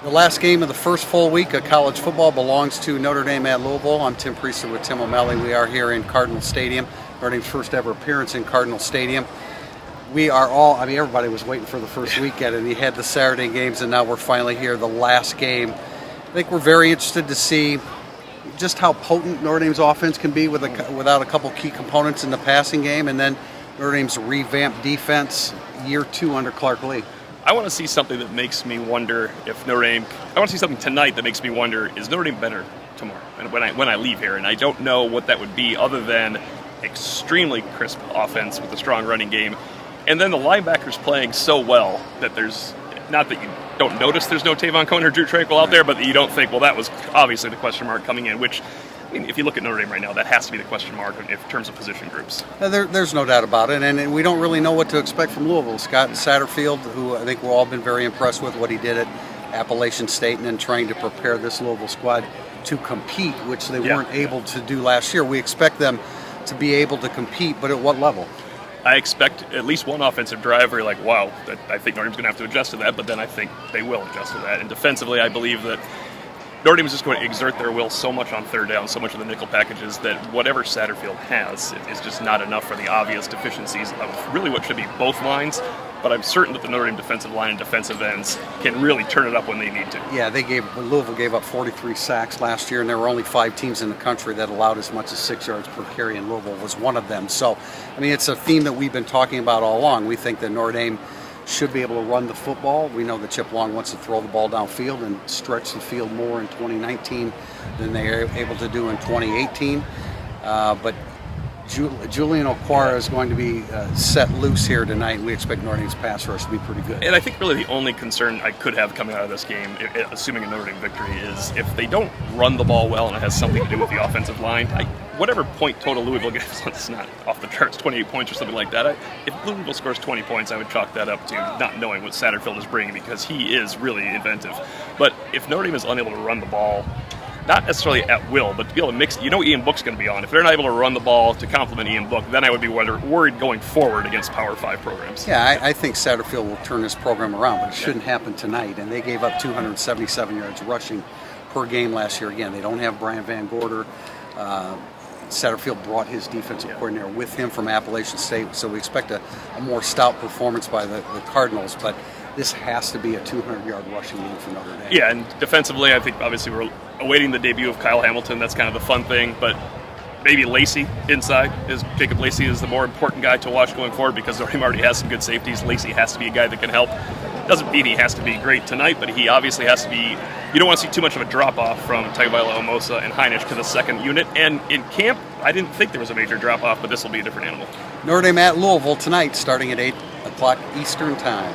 The last game of the first full week of college football belongs to Notre Dame at Louisville. I'm Tim Priester with Tim O'Malley. We are here in Cardinal Stadium, Notre Dame's first ever appearance in Cardinal Stadium. We are everybody was waiting for the first weekend, and you had the Saturday games, and now we're finally here, the last game. I think we're very interested to see just how potent Notre Dame's offense can be without a couple key components in the passing game, and then Notre Dame's revamped defense year 2 under Clark Lee. I want to see something that makes me wonder if Notre Dame. I want to see something tonight that makes me wonder: is Notre Dame better tomorrow? And when I leave here, and I don't know what that would be, other than extremely crisp offense with a strong running game, and then the linebackers playing so well that there's not that you don't notice there's no Tavon Cohen or Drew Tranquill out there, but that you don't think, well, that was obviously the question mark coming in. Which, I mean, if you look at Notre Dame right now, that has to be the question mark in terms of position groups. There's no doubt about it, and we don't really know what to expect from Louisville. Scott Satterfield, who I think we've all been very impressed with what he did at Appalachian State and then trying to prepare this Louisville squad to compete, which they weren't able to do last year. We expect them to be able to compete, but at what level? I expect at least one offensive drive where you're like, wow, I think Notre Dame's going to have to adjust to that, but then I think they will adjust to that. And defensively, I believe that Notre Dame is just going to exert their will so much on third down, so much of the nickel packages, that whatever Satterfield has is just not enough for the obvious deficiencies of really what should be both lines. But I'm certain that the Notre Dame defensive line and defensive ends can really turn it up when they need to. Yeah, Louisville gave up 43 sacks last year, and there were only 5 teams in the country that allowed as much as 6 yards per carry, and Louisville was one of them. So, I mean, it's a theme that we've been talking about all along. We think that Notre Dame should be able to run the football. We know that Chip Long wants to throw the ball downfield and stretch the field more in 2019 than they are able to do in 2018. But Julian Okwara is going to be set loose here tonight. We expect Notre Dame's pass rush to be pretty good. And I think really the only concern I could have coming out of this game, assuming a Notre Dame victory, is if they don't run the ball well and it has something to do with the offensive line. Whatever point total Louisville gets, it's not off the charts, 28 points or something like that. If Louisville scores 20 points, I would chalk that up to not knowing what Satterfield is bringing, because he is really inventive. But if Notre Dame is unable to run the ball, not necessarily at will, but to be able to mix, Ian Book's going to be on. If they're not able to run the ball to complement Ian Book, then I would be worried going forward against Power 5 programs. Yeah, I think Satterfield will turn this program around, but it shouldn't happen tonight. And they gave up 277 yards rushing per game last year. Again, they don't have Brian Van Gorder. Satterfield brought his defensive coordinator with him from Appalachian State, so we expect a more stout performance by the Cardinals, but this has to be a 200-yard rushing game for Notre Dame. Yeah, and defensively, I think obviously we're awaiting the debut of Kyle Hamilton. That's kind of the fun thing, but maybe Lacey inside. Jacob Lacey is the more important guy to watch going forward, because Notre Dame already has some good safeties. Lacey has to be a guy that can help. Doesn't mean he has to be great tonight, but he obviously has to be. You don't want to see too much of a drop-off from Tagovailoa-Amosa and Heinrich to the second unit. And in camp, I didn't think there was a major drop-off, but this will be a different animal. Notre Dame at Louisville tonight, starting at 8 o'clock Eastern Time.